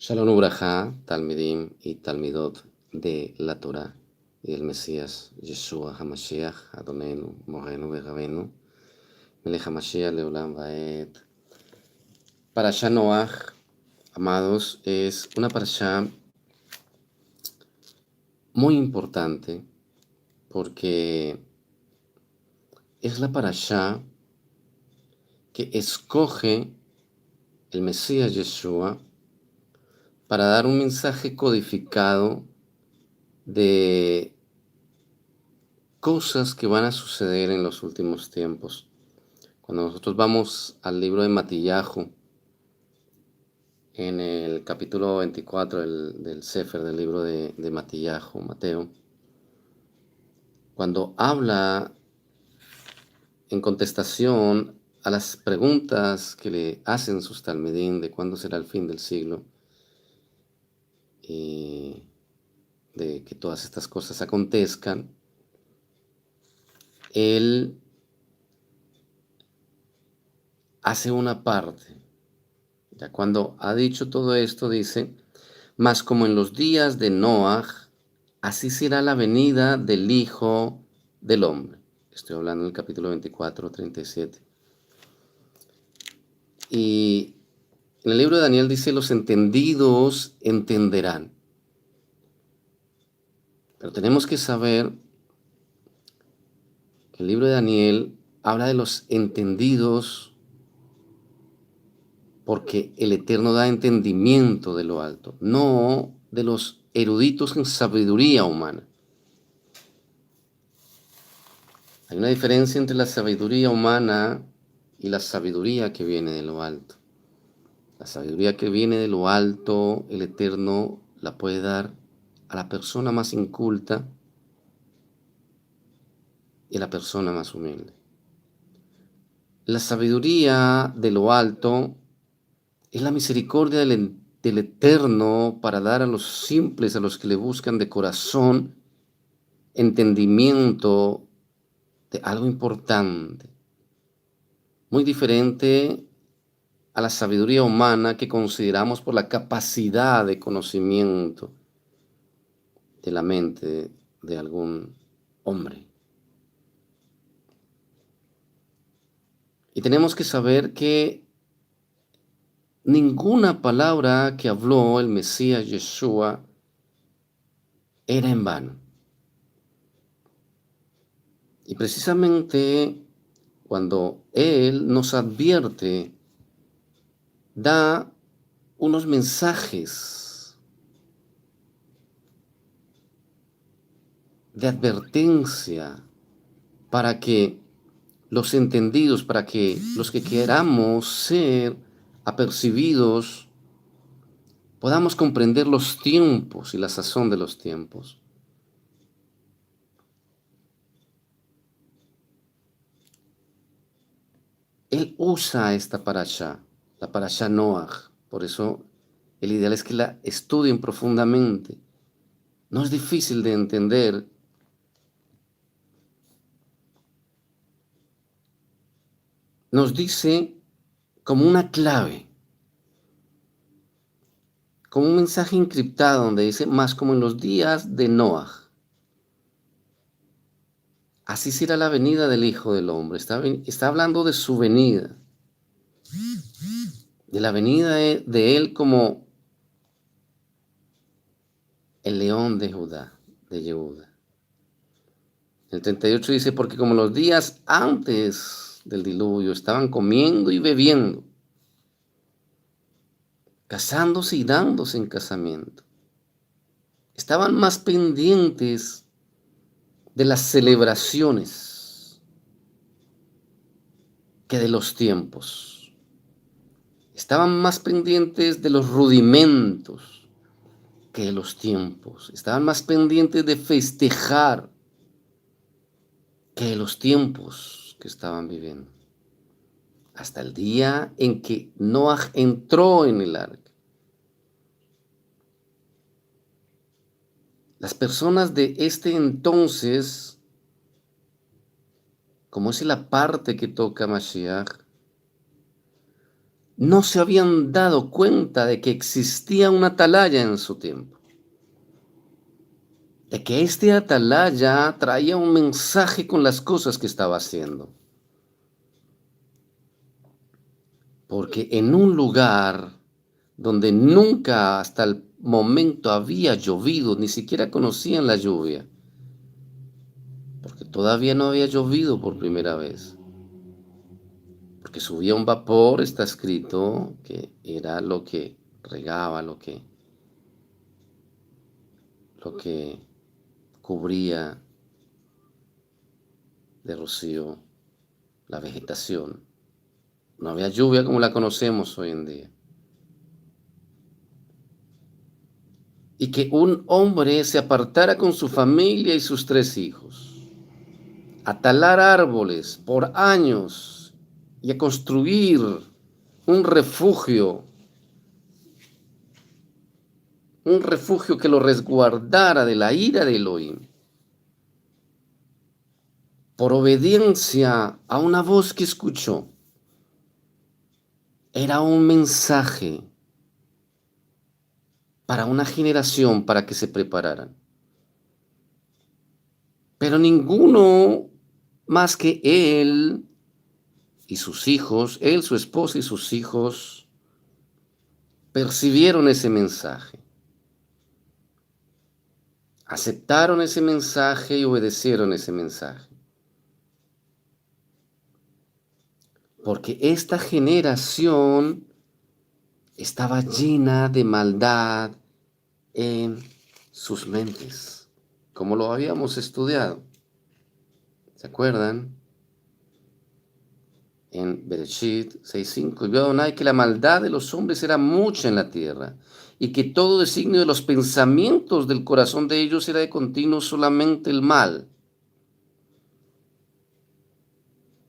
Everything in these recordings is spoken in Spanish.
Shalom Ubrajá, Talmidim y Talmidot de la Torah y el Mesías Yeshua HaMashiach, Adonenu, Morenu, Berabenu, Melech HaMashiach, Leolam Vaed. Parashá Noach, amados, es una parashá muy importante porque es la parashá que escoge el Mesías Yeshua para dar un mensaje codificado de cosas que van a suceder en los últimos tiempos. Cuando nosotros vamos al libro de Matillahu, en el capítulo 24 del Sefer, del libro de Matillahu, Mateo, cuando habla en contestación a las preguntas que le hacen sus talmidín de cuándo será el fin del siglo y de que todas estas cosas acontezcan, él hace una parte. Ya cuando ha dicho todo esto, dice: mas como en los días de Noach, así será la venida del Hijo del Hombre. Estoy hablando del capítulo 24, 37. Y en el libro de Daniel dice: los entendidos entenderán. Pero tenemos que saber que el libro de Daniel habla de los entendidos porque el Eterno da entendimiento de lo alto, no de los eruditos en sabiduría humana. Hay una diferencia entre la sabiduría humana y la sabiduría que viene de lo alto. La sabiduría que viene de lo alto, el Eterno la puede dar a la persona más inculta y a la persona más humilde. La sabiduría de lo alto es la misericordia del Eterno para dar a los simples, a los que le buscan de corazón, entendimiento de algo importante. Muy diferente a la sabiduría humana que consideramos por la capacidad de conocimiento de la mente de algún hombre. Y tenemos que saber que ninguna palabra que habló el Mesías Yeshua era en vano. Y precisamente cuando Él nos advierte, da unos mensajes de advertencia para que los entendidos, para que los que queramos ser apercibidos, podamos comprender los tiempos y la sazón de los tiempos. Él usa esta parashá, la parashá Noach, por eso el ideal es que la estudien profundamente. No es difícil de entender. Nos dice como una clave, como un mensaje encriptado donde dice: más como en los días de Noach, así será la venida del Hijo del Hombre. Está hablando de su venida, de la venida de Él como el león de Judá, de Yehuda. El 38 dice: porque como los días antes del diluvio estaban comiendo y bebiendo, casándose y dándose en casamiento, estaban más pendientes de las celebraciones que de los tiempos. Estaban más pendientes de los rudimentos que de los tiempos. Estaban más pendientes de festejar que de los tiempos que estaban viviendo. Hasta el día en que Noach entró en el arca. Las personas de este entonces, como es la parte que toca Mashiach, no se habían dado cuenta de que existía una atalaya en su tiempo, de que este atalaya traía un mensaje con las cosas que estaba haciendo. Porque en un lugar donde nunca hasta el momento había llovido, ni siquiera conocían la lluvia, porque todavía no había llovido por primera vez, porque subía un vapor, está escrito que era lo que regaba, lo que cubría de rocío la vegetación. No había lluvia como la conocemos hoy en día. Y que un hombre se apartara con su familia y sus 3 hijos, a talar árboles por años y a construir un refugio que lo resguardara de la ira de Elohim, por obediencia a una voz que escuchó. Era un mensaje para una generación para que se prepararan. Pero ninguno más que él y sus hijos, él, su esposa y sus hijos, percibieron ese mensaje. Aceptaron ese mensaje y obedecieron ese mensaje. Porque esta generación estaba llena de maldad en sus mentes, como lo habíamos estudiado. ¿Se acuerdan? En Bereshit 6:5, y vio Adonai que la maldad de los hombres era mucha en la tierra, y que todo designio de los pensamientos del corazón de ellos era de continuo solamente el mal.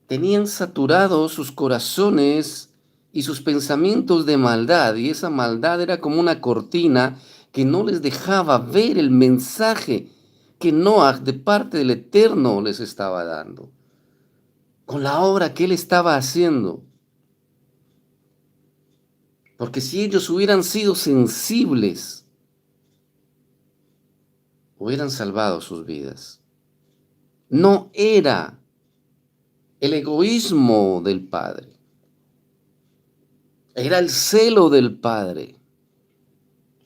Tenían saturados sus corazones y sus pensamientos de maldad, y esa maldad era como una cortina que no les dejaba ver el mensaje que Noah de parte del Eterno les estaba dando, con la obra que él estaba haciendo. Porque si ellos hubieran sido sensibles, hubieran salvado sus vidas. No era el egoísmo del Padre, era el celo del Padre.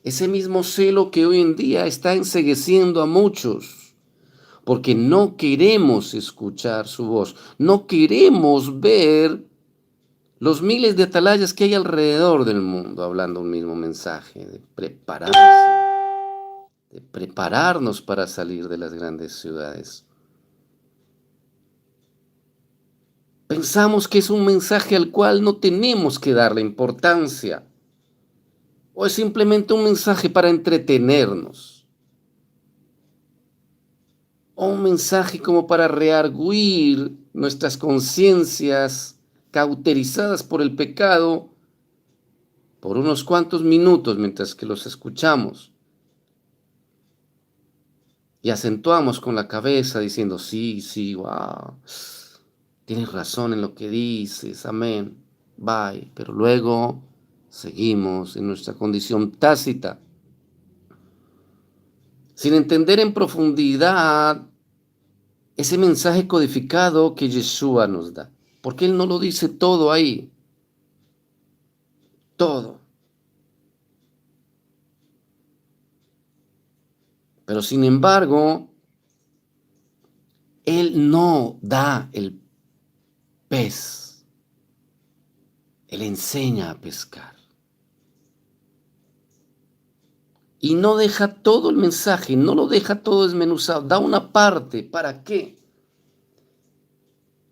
Ese mismo celo que hoy en día está encegueciendo a muchos, porque no queremos escuchar su voz, no queremos ver los miles de atalayas que hay alrededor del mundo hablando un mismo mensaje, de prepararnos para salir de las grandes ciudades. Pensamos que es un mensaje al cual no tenemos que darle importancia, o es simplemente un mensaje para entretenernos, o un mensaje como para reargüir nuestras conciencias cauterizadas por el pecado por unos cuantos minutos mientras que los escuchamos y acentuamos con la cabeza diciendo sí, sí, wow, tienes razón en lo que dices, amén, bye, pero luego seguimos en nuestra condición tácita, sin entender en profundidad ese mensaje codificado que Yeshua nos da, porque Él no lo dice todo ahí, todo. Pero sin embargo, Él no da el pez, Él enseña a pescar. Y no deja todo el mensaje, no lo deja todo desmenuzado, da una parte. ¿Para qué?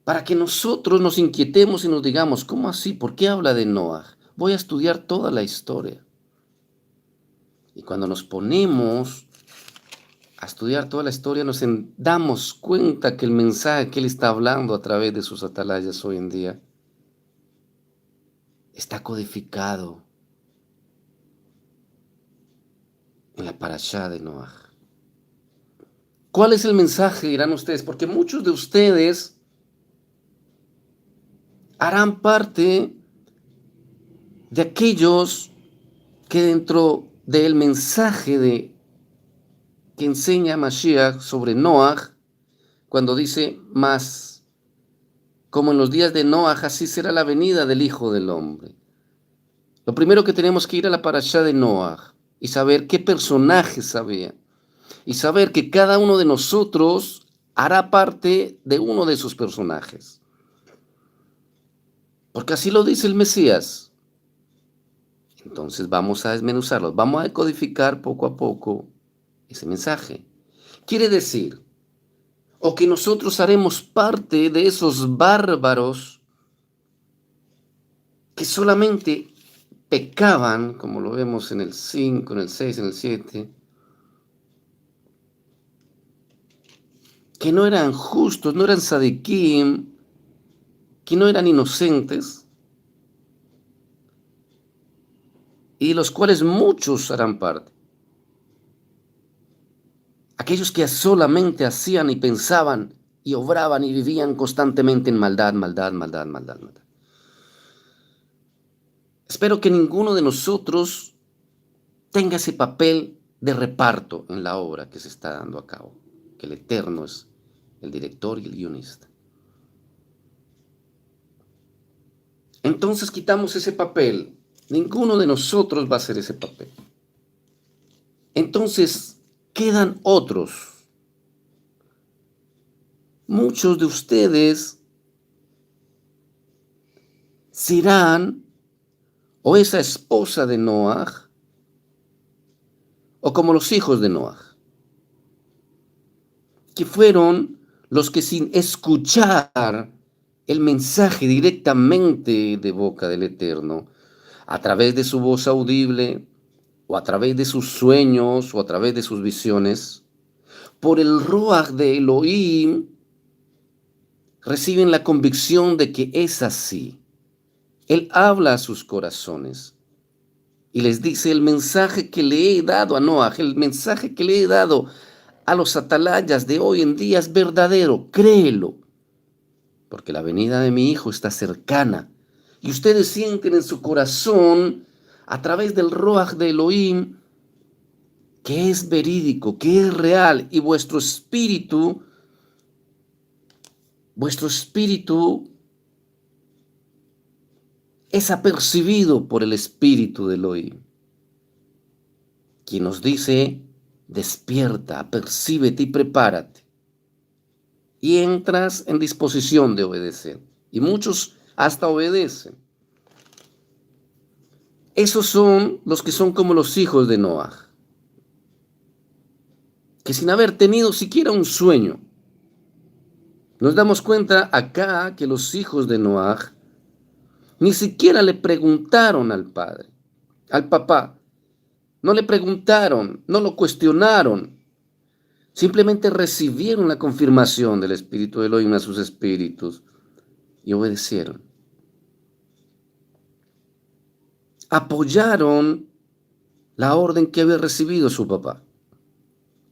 Para que nosotros nos inquietemos y nos digamos, ¿cómo así? ¿Por qué habla de Noah? Voy a estudiar toda la historia. Y cuando nos ponemos a estudiar toda la historia, nos damos cuenta que el mensaje que él está hablando a través de sus atalayas hoy en día está codificado en la parashá de Noah. ¿Cuál es el mensaje? Dirán ustedes, porque muchos de ustedes harán parte de aquellos que dentro del mensaje que enseña Mashiach sobre Noaj, cuando dice más, como en los días de Noaj, así será la venida del Hijo del Hombre. Lo primero que tenemos que ir a la parashá de Noaj y saber qué personajes había. Y saber que cada uno de nosotros hará parte de uno de esos personajes. Porque así lo dice el Mesías. Entonces vamos a desmenuzarlos, vamos a decodificar poco a poco ese mensaje. Quiere decir, o que nosotros haremos parte de esos bárbaros que solamente pecaban, como lo vemos en el 5, en el 6, en el 7, que no eran justos, no eran sadiquim, que no eran inocentes, y de los cuales muchos harán parte. Aquellos que solamente hacían y pensaban y obraban y vivían constantemente en maldad, maldad, maldad, maldad, maldad. Espero que ninguno de nosotros tenga ese papel de reparto en la obra que se está dando a cabo, que el Eterno es el director y el guionista. Entonces quitamos ese papel. Ninguno de nosotros va a hacer ese papel. Entonces quedan otros. Muchos de ustedes serán o esa esposa de Noaj o como los hijos de Noaj, que fueron los que sin escuchar el mensaje directamente de boca del Eterno, a través de su voz audible, o a través de sus sueños, o a través de sus visiones, por el Ruach de Elohim, reciben la convicción de que es así. Él habla a sus corazones y les dice: el mensaje que le he dado a Noaj, el mensaje que le he dado a los atalayas de hoy en día es verdadero, créelo, porque la venida de mi hijo está cercana. Y ustedes sienten en su corazón, a través del Ruach de Elohim, que es verídico, que es real, y vuestro espíritu es apercibido por el espíritu de Elohim, quien nos dice: despierta, apercíbete y prepárate. Y entras en disposición de obedecer. Y muchos hasta obedecen. Esos son los que son como los hijos de Noaj, que sin haber tenido siquiera un sueño, nos damos cuenta acá que los hijos de Noaj ni siquiera le preguntaron al padre, al papá. No le preguntaron, no lo cuestionaron. Simplemente recibieron la confirmación del Espíritu de Elohim a sus espíritus y obedecieron. Apoyaron la orden que había recibido su papá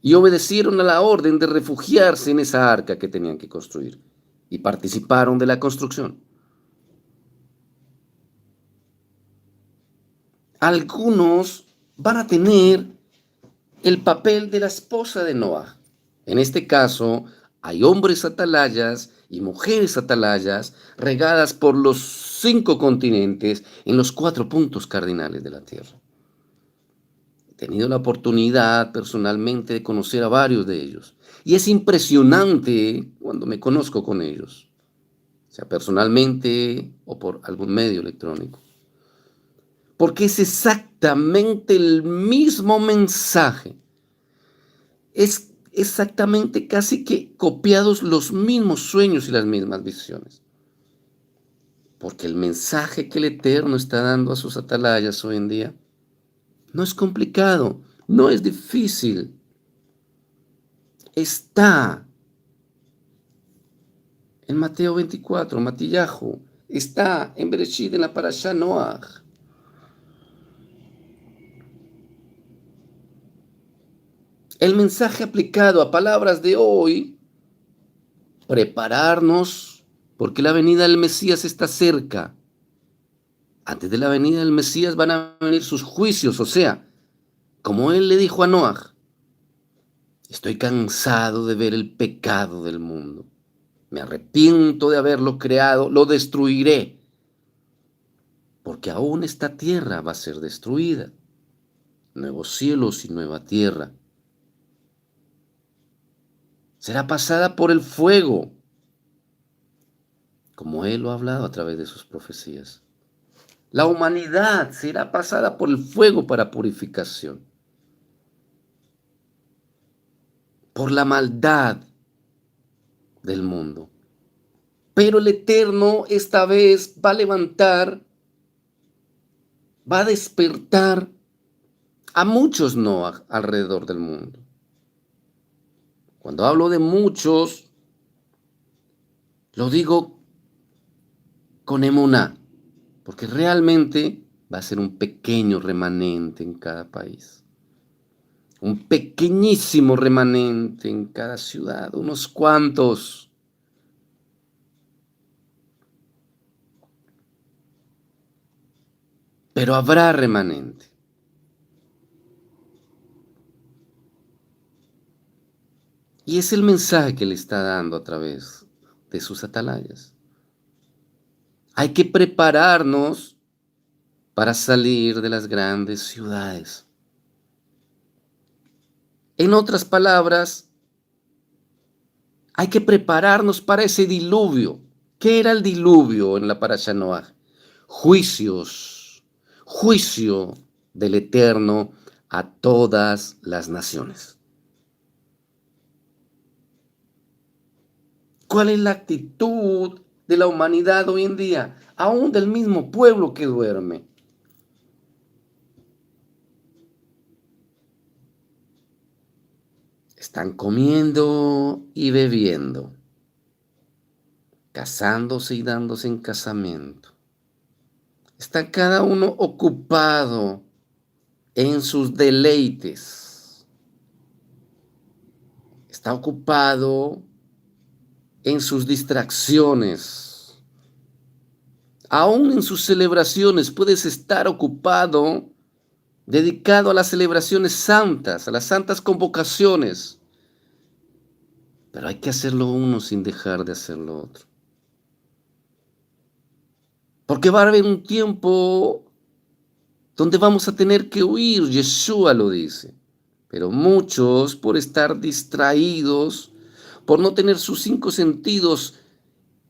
y obedecieron a la orden de refugiarse en esa arca que tenían que construir y participaron de la construcción. Algunos van a tener el papel de la esposa de Noah. En este caso, hay hombres atalayas y mujeres atalayas regadas por los 5 continentes en los 4 puntos cardinales de la tierra. He tenido la oportunidad personalmente de conocer a varios de ellos. Y es impresionante cuando me conozco con ellos, sea personalmente o por algún medio electrónico. Porque es exactamente el mismo mensaje. Es exactamente casi que copiados los mismos sueños y las mismas visiones. Porque el mensaje que el Eterno está dando a sus atalayas hoy en día no es complicado, no es difícil. Está en Mateo 24, Matillahu. Está en Bereshit, en la Parashá Noach. El mensaje aplicado a palabras de hoy: prepararnos porque la venida del Mesías está cerca. Antes de la venida del Mesías van a venir sus juicios, o sea, como él le dijo a Noaj, estoy cansado de ver el pecado del mundo. Me arrepiento de haberlo creado, lo destruiré, porque aún esta tierra va a ser destruida. Nuevos cielos y nueva tierra. Será pasada por el fuego, como él lo ha hablado a través de sus profecías. La humanidad será pasada por el fuego para purificación, por la maldad del mundo. Pero el Eterno esta vez va a levantar, va a despertar a muchos Noah alrededor del mundo. Cuando hablo de muchos, lo digo con emuná, porque realmente va a ser un pequeño remanente en cada país. Un pequeñísimo remanente en cada ciudad, unos cuantos. Pero habrá remanente. Y es el mensaje que le está dando a través de sus atalayas. Hay que prepararnos para salir de las grandes ciudades. En otras palabras, hay que prepararnos para ese diluvio. ¿Qué era el diluvio en la Parasha Noaj? Juicios, juicio del Eterno a todas las naciones. ¿Cuál es la actitud de la humanidad hoy en día? Aún del mismo pueblo que duerme. Están comiendo y bebiendo, casándose y dándose en casamiento. Está cada uno ocupado en sus deleites. Está ocupado en sus distracciones. Aún en sus celebraciones puedes estar ocupado, dedicado a las celebraciones santas, a las santas convocaciones. Pero hay que hacerlo uno sin dejar de hacer lo otro. Porque va a haber un tiempo donde vamos a tener que huir, Yeshua lo dice. Pero muchos, por estar distraídos, por no tener sus 5 sentidos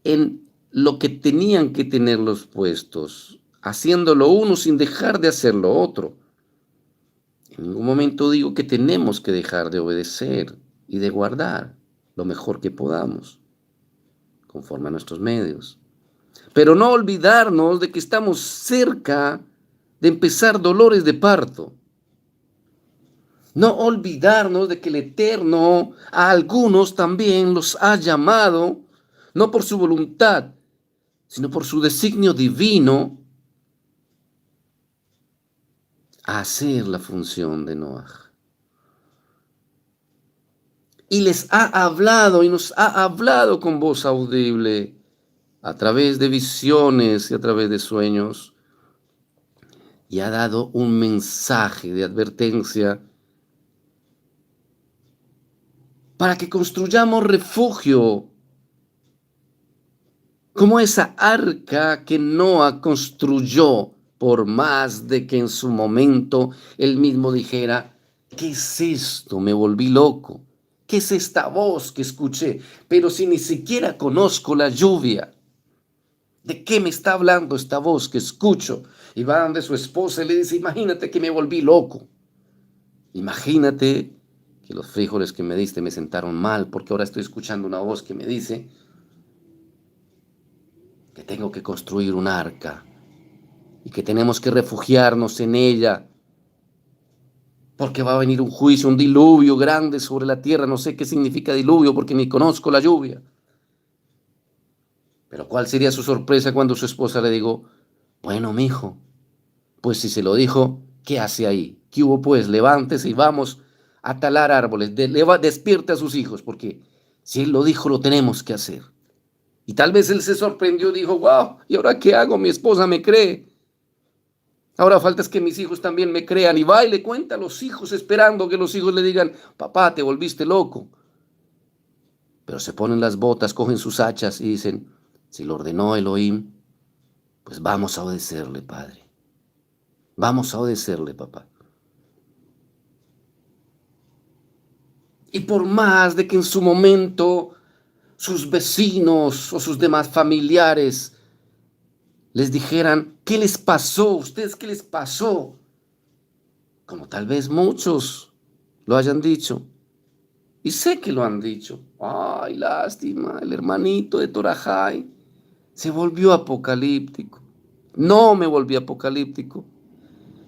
en lo que tenían que tenerlos puestos, haciéndolo uno sin dejar de hacer lo otro. En ningún momento digo que tenemos que dejar de obedecer y de guardar lo mejor que podamos, conforme a nuestros medios. Pero no olvidarnos de que estamos cerca de empezar dolores de parto. No olvidarnos de que el Eterno a algunos también los ha llamado, no por su voluntad, sino por su designio divino, a hacer la función de Noaj. Y les ha hablado y nos ha hablado con voz audible, a través de visiones y a través de sueños, y ha dado un mensaje de advertencia para que construyamos refugio, como esa arca que Noa construyó, por más de que en su momento él mismo dijera, ¿qué es esto? Me volví loco. ¿Qué es esta voz que escuché? Pero si ni siquiera conozco la lluvia, ¿de qué me está hablando esta voz que escucho? Y va donde su esposa y le dice, imagínate que me volví loco. Imagínate que los frijoles que me diste me sentaron mal, porque ahora estoy escuchando una voz que me dice que tengo que construir un arca y que tenemos que refugiarnos en ella, porque va a venir un juicio, un diluvio grande sobre la tierra. No sé qué significa diluvio porque ni conozco la lluvia. Pero ¿cuál sería su sorpresa cuando su esposa le dijo, bueno, mijo, pues si se lo dijo, ¿qué hace ahí? ¿Qué hubo pues? Levántese y vamos a talar árboles, despierte a sus hijos, porque si él lo dijo, lo tenemos que hacer. Y tal vez él se sorprendió y dijo, wow, ¿y ahora qué hago? Mi esposa me cree. Ahora falta es que mis hijos también me crean y va y le cuenta a los hijos esperando que los hijos le digan, papá, te volviste loco. Pero se ponen las botas, cogen sus hachas y dicen, si lo ordenó Elohim, pues vamos a obedecerle, Padre. Vamos a obedecerle, papá. Y por más de que en su momento sus vecinos o sus demás familiares les dijeran, ¿qué les pasó? ¿Ustedes qué les pasó? Como tal vez muchos lo hayan dicho. Y sé que lo han dicho. Ay, lástima, el hermanito de Torajay se volvió apocalíptico. No me volví apocalíptico.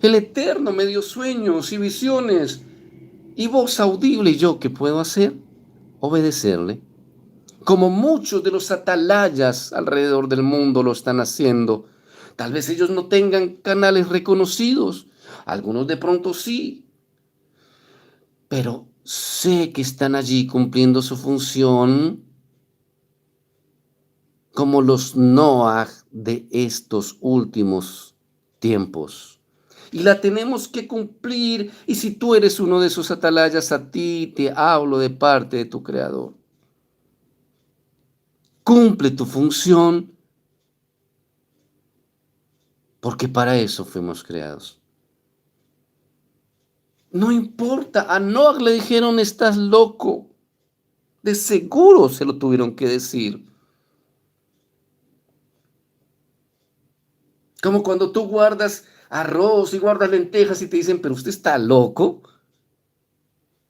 El Eterno me dio sueños y visiones y voz audible. ¿Y yo qué puedo hacer? Obedecerle. Como muchos de los atalayas alrededor del mundo lo están haciendo. Tal vez ellos no tengan canales reconocidos. Algunos de pronto sí. Pero sé que están allí cumpliendo su función como los Noah de estos últimos tiempos. Y la tenemos que cumplir. Y si tú eres uno de esos atalayas, a ti te hablo de parte de tu Creador. Cumple tu función, porque para eso fuimos creados. No importa, a Noah le dijeron, estás loco. De seguro se lo tuvieron que decir. Como cuando tú guardas arroz y guardas lentejas y te dicen, pero usted está loco.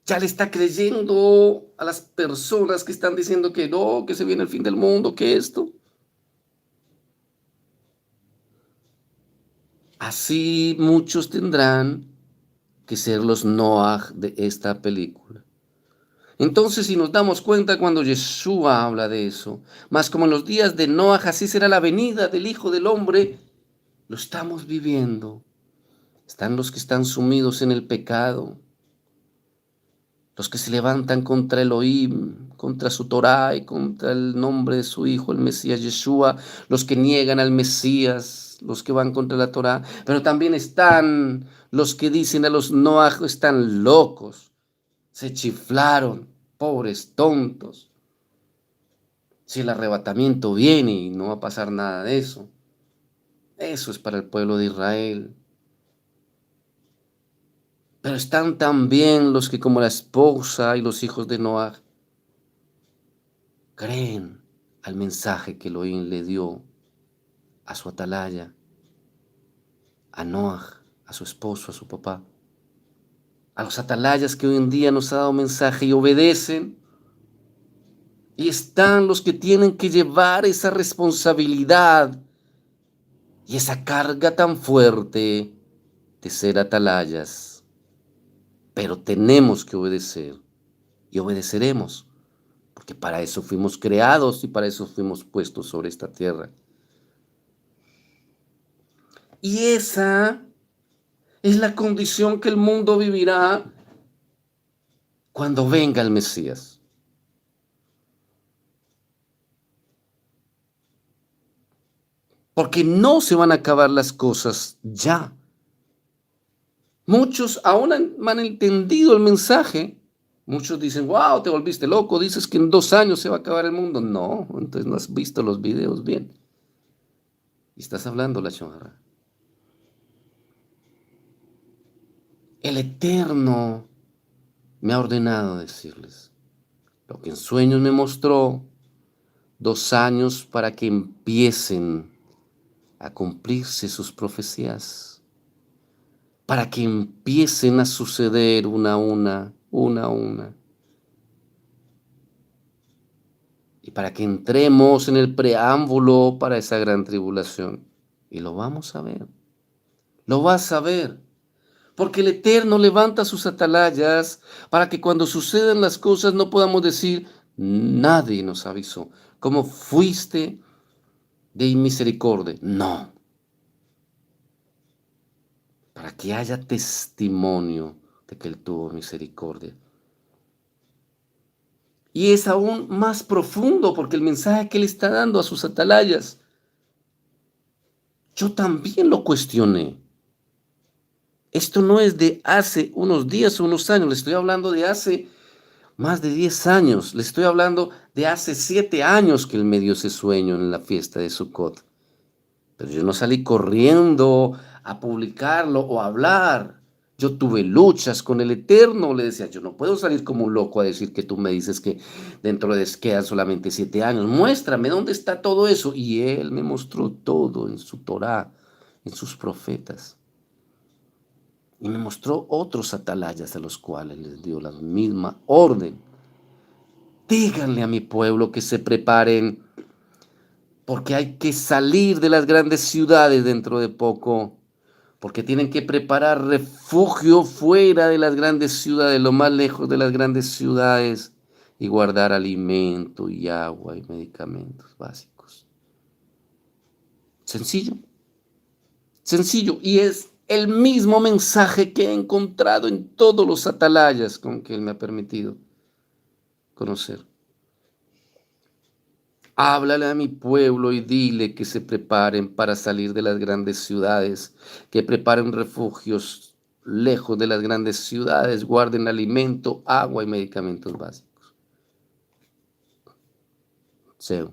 Ya le está creyendo a las personas que están diciendo que no, que se viene el fin del mundo, que esto. Así muchos tendrán que ser los Noah de esta película. Entonces, si nos damos cuenta cuando Yeshua habla de eso, más como en los días de Noah, así será la venida del Hijo del Hombre, lo estamos viviendo. Están los que están sumidos en el pecado, los que se levantan contra Elohim, contra su Torah y contra el nombre de su Hijo, el Mesías Yeshua, los que niegan al Mesías, los que van contra la Torah, pero también están los que dicen a los Noah, están locos, se chiflaron, pobres tontos. Si el arrebatamiento viene y no va a pasar nada de eso, eso es para el pueblo de Israel. Pero están también los que, como la esposa y los hijos de Noah, creen al mensaje que Elohim le dio a su atalaya, a Noah, a su esposo, a su papá, a los atalayas que hoy en día nos ha dado mensaje y obedecen. Y están los que tienen que llevar esa responsabilidad y esa carga tan fuerte de ser atalayas. Pero tenemos que obedecer y obedeceremos, porque para eso fuimos creados y para eso fuimos puestos sobre esta tierra. Y esa es la condición que el mundo vivirá cuando venga el Mesías. Porque no se van a acabar las cosas ya. Muchos aún han entendido el mensaje. Muchos dicen, wow, te volviste loco, dices que en 2 años se va a acabar el mundo. No, entonces no has visto los videos bien. Y estás hablando la chonra. El Eterno me ha ordenado decirles lo que en sueños me mostró, 2 años para que empiecen a cumplirse sus profecías, para que empiecen a suceder una a una, y para que entremos en el preámbulo para esa gran tribulación. Y lo vamos a ver, lo vas a ver. Porque el Eterno levanta sus atalayas para que cuando sucedan las cosas no podamos decir, nadie nos avisó. ¿Cómo fuiste de misericordia? No. Para que haya testimonio de que Él tuvo misericordia. Y es aún más profundo porque el mensaje que Él está dando a sus atalayas, yo también lo cuestioné. Esto no es de hace unos días o unos años, le estoy hablando de hace más de 10 años, le estoy hablando de hace 7 años que él me dio ese sueño en la fiesta de Sukkot. Pero yo no salí corriendo a publicarlo o a hablar. Yo tuve luchas con el Eterno. Le decía, yo no puedo salir como un loco a decir que tú me dices que dentro de quedan solamente 7 años. Muéstrame dónde está todo eso. Y él me mostró todo en su Torá, en sus profetas. Y me mostró otros atalayas a los cuales les dio la misma orden. Díganle a mi pueblo que se preparen, porque hay que salir de las grandes ciudades dentro de poco, porque tienen que preparar refugio fuera de las grandes ciudades, lo más lejos de las grandes ciudades, y guardar alimento y agua y medicamentos básicos. Sencillo, sencillo, y es el mismo mensaje que he encontrado en todos los atalayas con que él me ha permitido conocer. Háblale a mi pueblo y dile que se preparen para salir de las grandes ciudades, que preparen refugios lejos de las grandes ciudades, guarden alimento, agua y medicamentos básicos. Seo,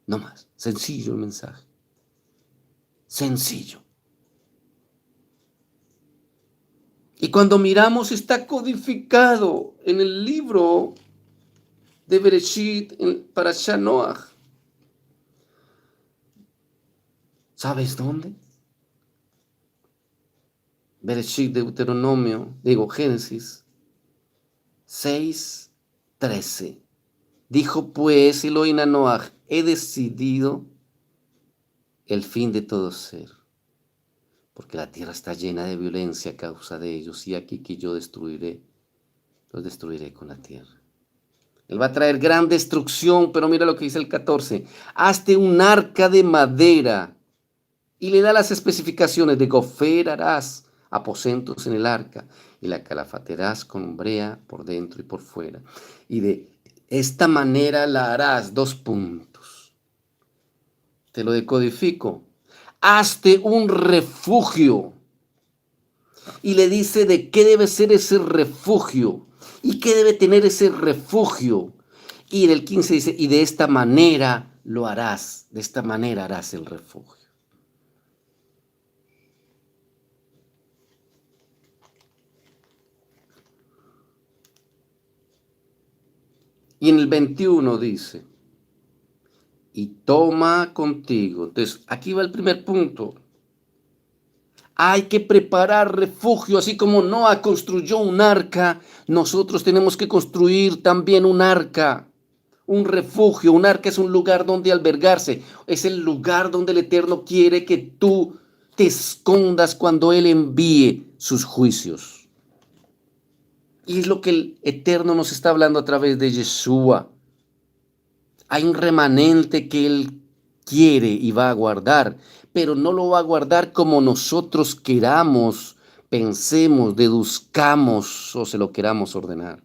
no más. Sencillo el mensaje. Sencillo. Y cuando miramos está codificado en el libro de Bereshit para Noach. ¿Sabes dónde? Bereshit, Deuteronomio, Génesis 6:13. Dijo pues Elohim a Noach, he decidido el fin de todo ser, porque la tierra está llena de violencia a causa de ellos, y aquí que yo los destruiré con la tierra. Él va a traer gran destrucción, pero mira lo que dice el 14. Hazte un arca de madera, y le da las especificaciones de gofer harás aposentos en el arca, y la calafatearás con brea por dentro y por fuera. Y de esta manera la harás, 2 puntos. Te lo decodifico. Hazte un refugio. Y le dice de qué debe ser ese refugio. Y qué debe tener ese refugio. Y en el 15 dice, y de esta manera lo harás. De esta manera harás el refugio. Y en el 21 dice, y toma contigo. Entonces, aquí va el primer punto. Hay que preparar refugio, así como Noah construyó un arca, nosotros tenemos que construir también un arca, un refugio. Un arca es un lugar donde albergarse, es el lugar donde el Eterno quiere que tú te escondas cuando Él envíe sus juicios. Y es lo que el Eterno nos está hablando a través de Yeshua. Hay un remanente que Él quiere y va a guardar, pero no lo va a guardar como nosotros queramos, pensemos, deduzcamos o se lo queramos ordenar,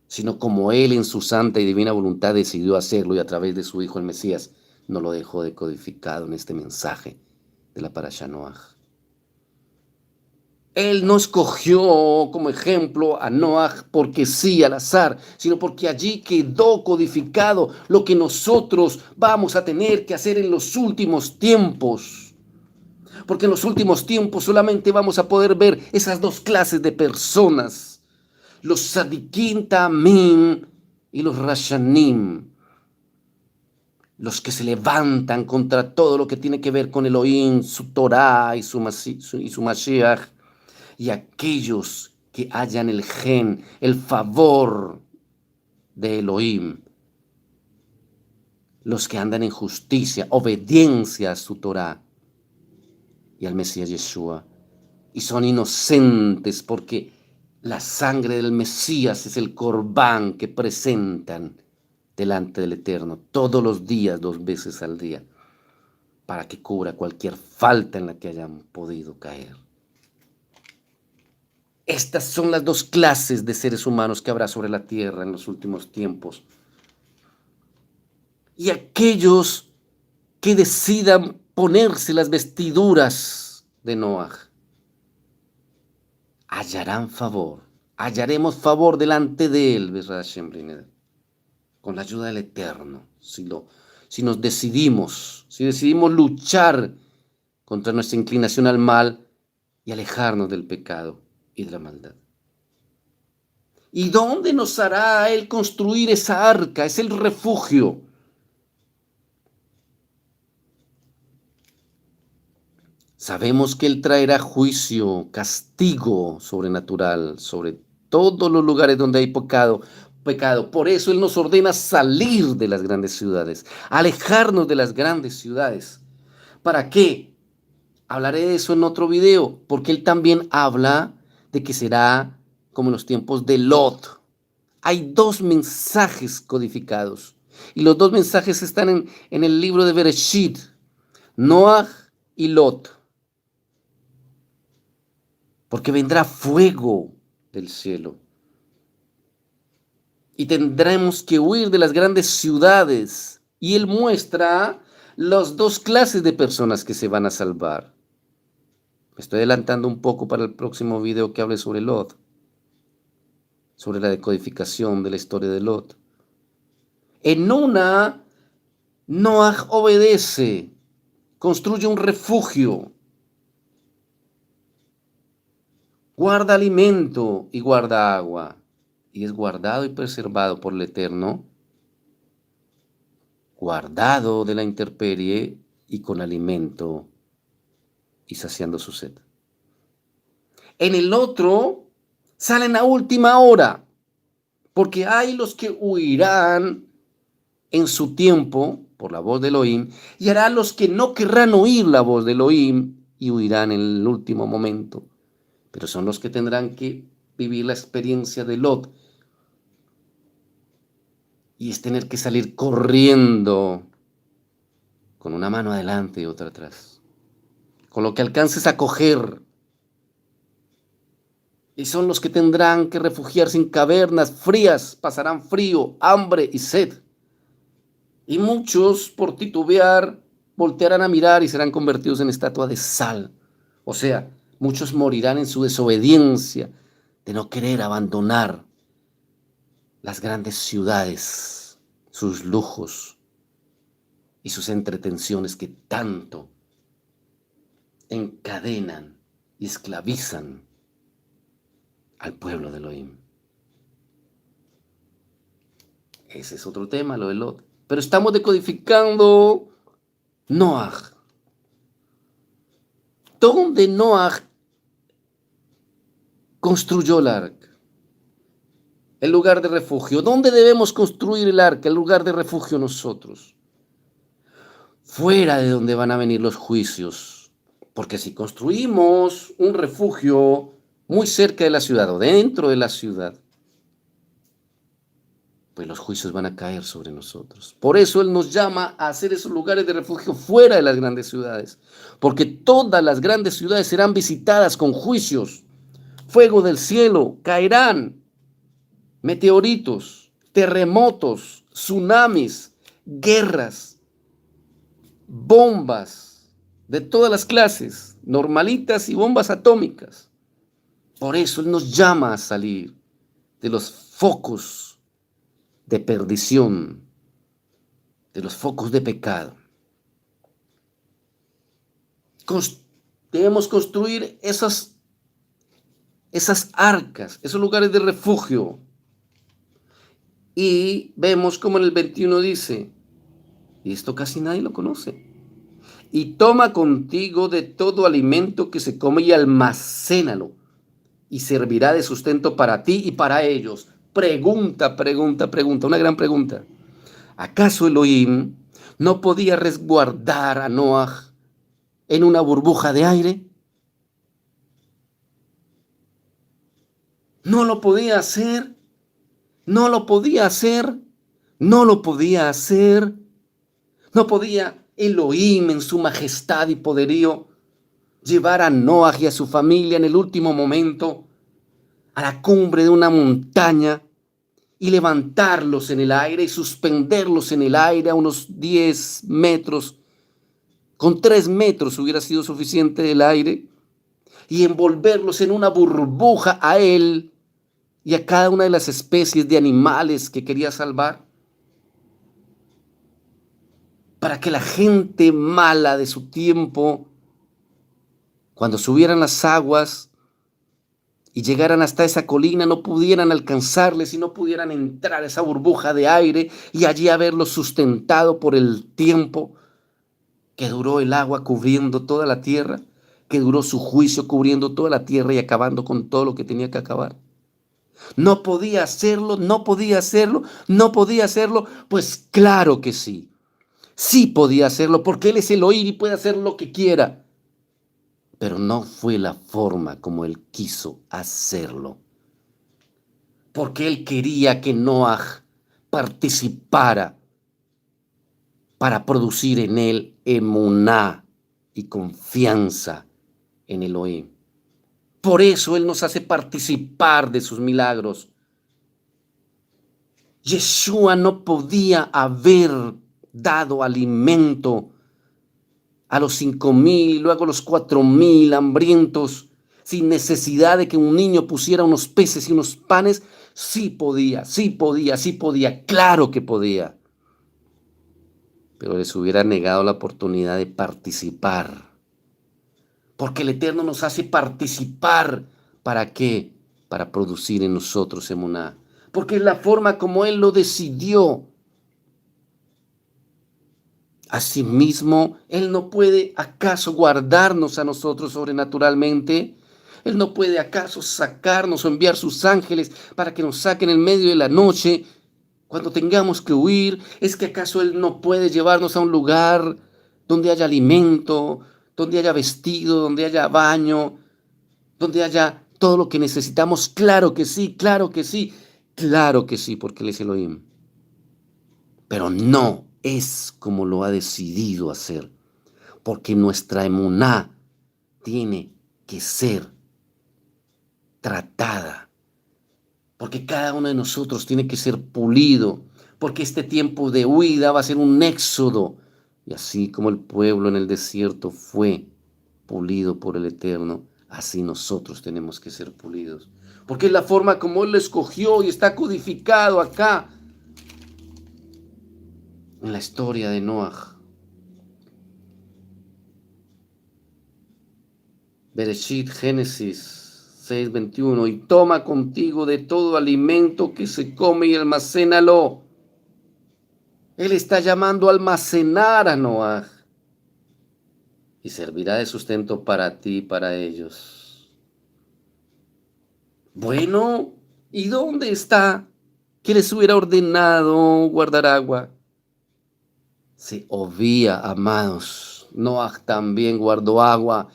sino como Él en su santa y divina voluntad decidió hacerlo, y a través de su Hijo el Mesías nos lo dejó decodificado en este mensaje de la Parashá Noaj. Él no escogió como ejemplo a Noaj porque sí, al azar, sino porque allí quedó codificado lo que nosotros vamos a tener que hacer en los últimos tiempos. Porque en los últimos tiempos solamente vamos a poder ver esas 2 clases de personas: los Sadikim Tamim y los Rashanim. Los que se levantan contra todo lo que tiene que ver con Elohim, su Torah y su Mashiach. Y aquellos que hallan el gen, el favor de Elohim, los que andan en justicia, obediencia a su Torah y al Mesías Yeshua, y son inocentes porque la sangre del Mesías es el corbán que presentan delante del Eterno todos los días, 2 veces al día, para que cubra cualquier falta en la que hayan podido caer. Estas son las 2 clases de seres humanos que habrá sobre la tierra en los últimos tiempos. Y aquellos que decidan ponerse las vestiduras de Noaj, hallarán favor. Hallaremos favor delante de Él, Bezrat Hashem, con la ayuda del Eterno. Si nos decidimos, si decidimos luchar contra nuestra inclinación al mal y alejarnos del pecado y de la maldad. ¿Y dónde nos hará Él construir esa arca? Es el refugio. Sabemos que Él traerá juicio, castigo sobrenatural sobre todos los lugares donde hay pecado. Por eso Él nos ordena salir de las grandes ciudades, alejarnos de las grandes ciudades. ¿Para qué? Hablaré de eso en otro video, porque Él también habla de que será como en los tiempos de Lot. Hay dos mensajes codificados, y los dos mensajes están en el libro de Bereshit, Noaj y Lot. Porque vendrá fuego del cielo. Y tendremos que huir de las grandes ciudades. Y Él muestra las dos clases de personas que se van a salvar. Me estoy adelantando un poco para el próximo video que hable sobre Lot. Sobre la decodificación de la historia de Lot. En una, Noaj obedece, construye un refugio, guarda alimento y guarda agua, y es guardado y preservado por el Eterno, guardado de la intemperie y con alimento y saciando su sed. En el otro, salen a última hora, porque hay los que huirán en su tiempo por la voz de Elohim, y hará los que no querrán oír la voz de Elohim y huirán en el último momento. Pero son los que tendrán que vivir la experiencia de Lot. Y es tener que salir corriendo con una mano adelante y otra atrás. Con lo que alcances a coger. Y son los que tendrán que refugiarse en cavernas frías, pasarán frío, hambre y sed. Y muchos, por titubear, voltearán a mirar y serán convertidos en estatua de sal. O sea, muchos morirán en su desobediencia de no querer abandonar las grandes ciudades, sus lujos y sus entretenciones que tanto encadenan y esclavizan al pueblo de Elohim. Ese es otro tema, lo de Lot. Pero estamos decodificando Noaj. ¿Dónde Noaj construyó el arca? El lugar de refugio. ¿Dónde debemos construir el arca? El lugar de refugio nosotros. Fuera de donde van a venir los juicios. Porque si construimos un refugio muy cerca de la ciudad o dentro de la ciudad, pues los juicios van a caer sobre nosotros. Por eso Él nos llama a hacer esos lugares de refugio fuera de las grandes ciudades. Porque todas las grandes ciudades serán visitadas con juicios. Fuego del cielo, caerán meteoritos, terremotos, tsunamis, guerras, bombas de todas las clases, normalitas y bombas atómicas. Por eso Él nos llama a salir de los focos de perdición, de los focos de pecado. Debemos construir esas arcas, esos lugares de refugio. Y vemos como en el 21 dice, y esto casi nadie lo conoce, y toma contigo de todo alimento que se come y almacénalo, y servirá de sustento para ti y para ellos. Pregunta, una gran pregunta. ¿Acaso Elohim no podía resguardar a Noaj en una burbuja de aire? ¿No lo podía hacer? No lo podía hacer, no lo podía hacer, no podía Elohim en su majestad y poderío llevar a Noaj y a su familia en el último momento a la cumbre de una montaña y levantarlos en el aire y suspenderlos en el aire a unos 10 metros. Con 3 metros hubiera sido suficiente el aire. y envolverlos en una burbuja a él y a cada una de las especies de animales que quería salvar, para que la gente mala de su tiempo, cuando subieran las aguas y llegaran hasta esa colina, no pudieran alcanzarles y no pudieran entrar a esa burbuja de aire y allí haberlos sustentado por el tiempo que duró el agua cubriendo toda la tierra, que duró su juicio cubriendo toda la tierra y acabando con todo lo que tenía que acabar. No podía hacerlo, no podía hacerlo, no podía hacerlo. Pues claro que sí, sí podía hacerlo, porque Él es Elohim y puede hacer lo que quiera. Pero no fue la forma como Él quiso hacerlo, porque Él quería que Noaj participara para producir en él emuná y confianza en Elohim. Por eso Él nos hace participar de sus milagros. Yeshua no podía haber dado alimento a los 5,000 y luego a los 4,000 hambrientos sin necesidad de que un niño pusiera unos peces y unos panes. Sí podía, sí podía, sí podía, claro que podía. Pero les hubiera negado la oportunidad de participar. Porque el Eterno nos hace participar. ¿Para qué? Para producir en nosotros emuná. Porque es la forma como Él lo decidió. Asimismo, Él no puede acaso guardarnos a nosotros sobrenaturalmente. Él no puede acaso sacarnos o enviar sus ángeles para que nos saquen en medio de la noche cuando tengamos que huir. ¿Es que acaso Él no puede llevarnos a un lugar donde haya alimento, donde haya vestido, donde haya baño, donde haya todo lo que necesitamos? Claro que sí, claro que sí, claro que sí, porque Él es Elohim. Pero no es como lo ha decidido hacer, porque nuestra emuná tiene que ser tratada, porque cada uno de nosotros tiene que ser pulido, porque este tiempo de huida va a ser un éxodo, y así como el pueblo en el desierto fue pulido por el Eterno, así nosotros tenemos que ser pulidos, porque es la forma como Él lo escogió y está codificado acá en la historia de Noaj. Bereshit, Génesis 6:21, y toma contigo de todo alimento que se come y almacénalo. Él está llamando a almacenar a Noaj y servirá de sustento para ti y para ellos. Bueno, ¿y dónde está que les hubiera ordenado guardar agua? Se obvia, amados. Noaj también guardó agua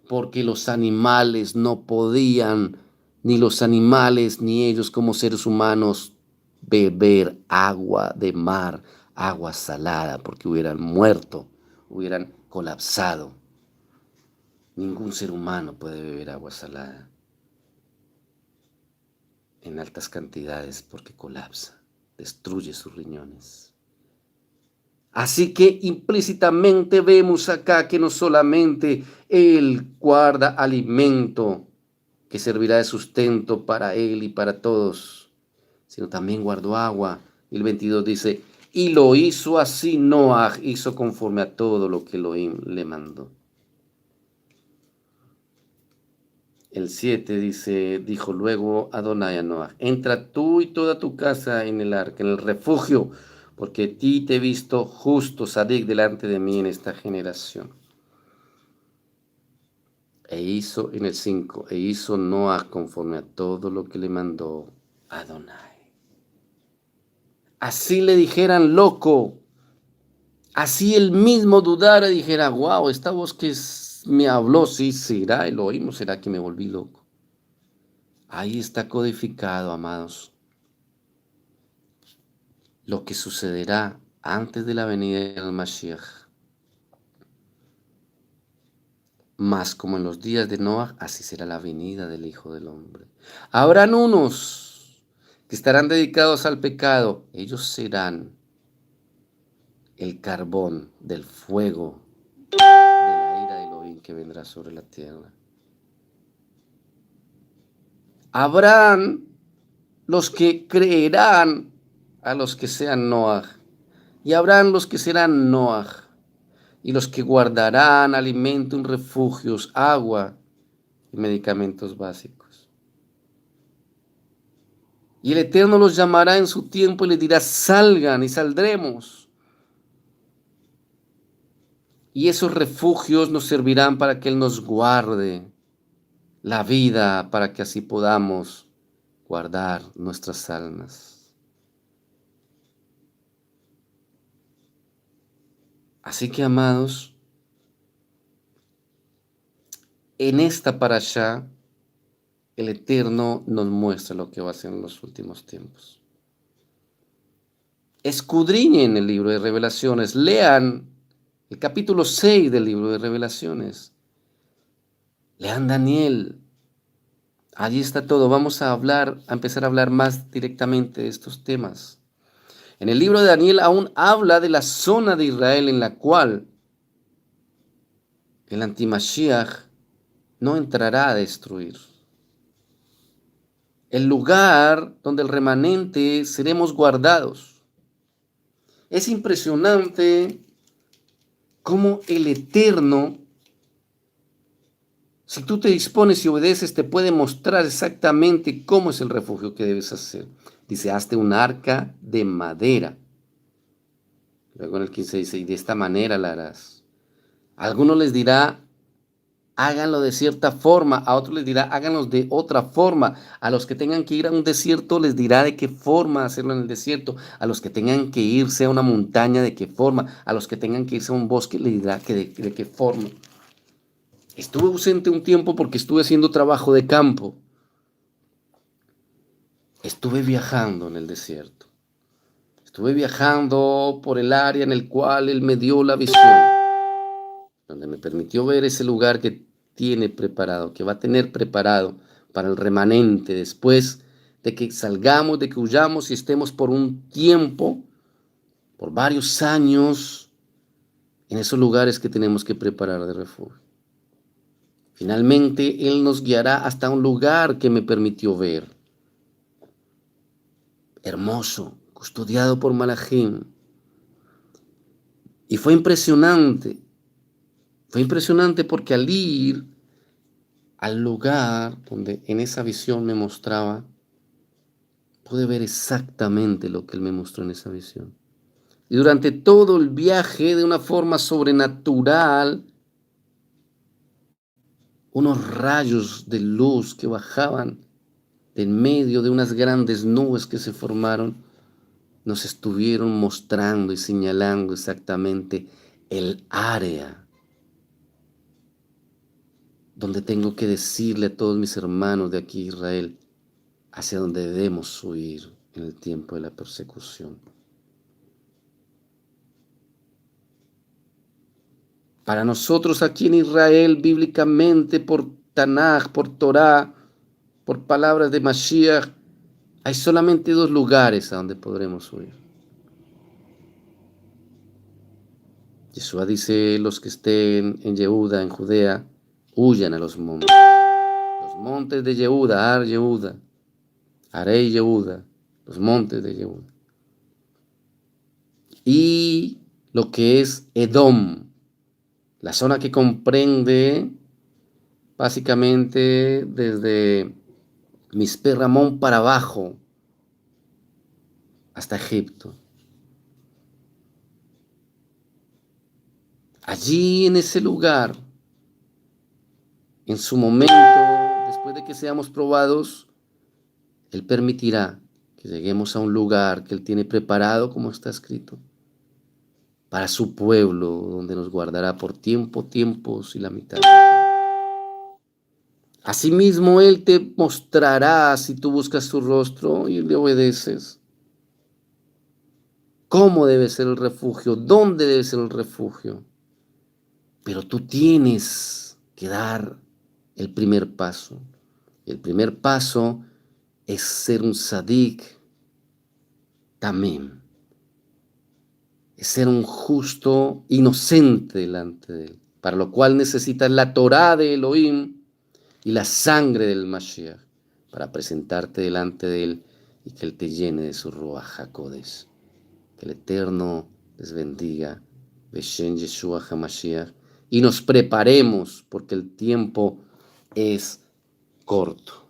porque los animales no podían, ni los animales ni ellos como seres humanos, beber agua de mar, agua salada, porque hubieran muerto, hubieran colapsado. Ningún ser humano puede beber agua salada en altas cantidades porque colapsa, destruye sus riñones. Así que implícitamente vemos acá que no solamente Él guarda alimento que servirá de sustento para Él y para todos, sino también guardó agua. El 22 dice, y lo hizo así Noaj, hizo conforme a todo lo que Elohim le mandó. El 7 dice, dijo luego Adonai a Noaj, entra tú y toda tu casa en el arca, en el refugio, porque a ti te he visto justo, Sadik, delante de mí en esta generación. E hizo, en el 5, e hizo Noaj conforme a todo lo que le mandó Adonai. Así le dijeran loco, así él mismo dudara y dijera, wow, esta voz que me habló, sí, será Elohim, será que me volví loco. Ahí está codificado, amados, lo que sucederá antes de la venida del Mashiach. Mas como en los días de Noah, así será la venida del Hijo del Hombre. Habrán unos que estarán dedicados al pecado. Ellos serán el carbón del fuego de la ira de Elohim que vendrá sobre la tierra. Habrán los que creerán a los que sean Noaj, y habrán los que serán Noaj, y los que guardarán alimento en refugios, agua y medicamentos básicos. Y el Eterno los llamará en su tiempo y les dirá, salgan y saldremos. Y esos refugios nos servirán para que Él nos guarde la vida, para que así podamos guardar nuestras almas. Así que, amados, en esta parashá, el Eterno nos muestra lo que va a hacer en los últimos tiempos. Escudriñen el libro de Revelaciones, lean el capítulo 6 del libro de Revelaciones, lean Daniel. Allí está todo. Vamos a empezar a hablar más directamente de estos temas. En el libro de Daniel aún habla de la zona de Israel en la cual el antimashiach no entrará a destruir. El lugar donde el remanente seremos guardados. Es impresionante cómo el Eterno, si tú te dispones y obedeces, te puede mostrar exactamente cómo es el refugio que debes hacer. Dice, hazte un arca de madera. Luego en el 15 dice, y de esta manera la harás. A algunos les dirá, háganlo de cierta forma, a otros les dirá, háganlo de otra forma. A los que tengan que ir a un desierto les dirá de qué forma hacerlo en el desierto. A los que tengan que irse a una montaña, de qué forma. A los que tengan que irse a un bosque les dirá que de qué forma. Estuve ausente un tiempo porque estuve haciendo trabajo de campo. Estuve viajando en el desierto. Estuve viajando por el área en el cual Él me dio la visión, donde me permitió ver ese lugar que tiene preparado, que va a tener preparado para el remanente después de que salgamos, de que huyamos y estemos por un tiempo, por varios años, en esos lugares que tenemos que preparar de refugio. Finalmente, Él nos guiará hasta un lugar que me permitió ver. Hermoso, custodiado por Malachim. Y fue impresionante porque al ir al lugar donde en esa visión me mostraba, pude ver exactamente lo que Él me mostró en esa visión. Y durante todo el viaje, de una forma sobrenatural, unos rayos de luz que bajaban de en medio de unas grandes nubes que se formaron, nos estuvieron mostrando y señalando exactamente el área donde tengo que decirle a todos mis hermanos de aquí Israel hacia donde debemos huir en el tiempo de la persecución. Para nosotros aquí en Israel, bíblicamente, por Tanaj, por Torah, por palabras de Mashiach, hay solamente dos lugares a donde podremos huir. Yeshua dice, los que estén en Yehuda, en Judea, huyan a los montes. Los montes de Yehuda, Ar Yehuda, Arei Yehuda, los montes de Yehuda. Y lo que es Edom, la zona que comprende básicamente desde Mispe Ramón para abajo hasta Egipto. Allí en ese lugar, en su momento, después de que seamos probados, Él permitirá que lleguemos a un lugar que Él tiene preparado, como está escrito, para su pueblo, donde nos guardará por tiempos y la mitad. Asimismo, Él te mostrará, si tú buscas su rostro y le obedeces, cómo debe ser el refugio, dónde debe ser el refugio. Pero tú tienes que dar el primer paso. El primer paso es ser un sadik también. Es ser un justo inocente delante de Él. Para lo cual necesitas la Torá de Elohim y la sangre del Mashiach. para presentarte delante de Él y que Él te llene de su Ruach HaKodesh. Que el Eterno les bendiga, Beshem Yeshua HaMashiach, y nos preparemos porque el tiempo es corto.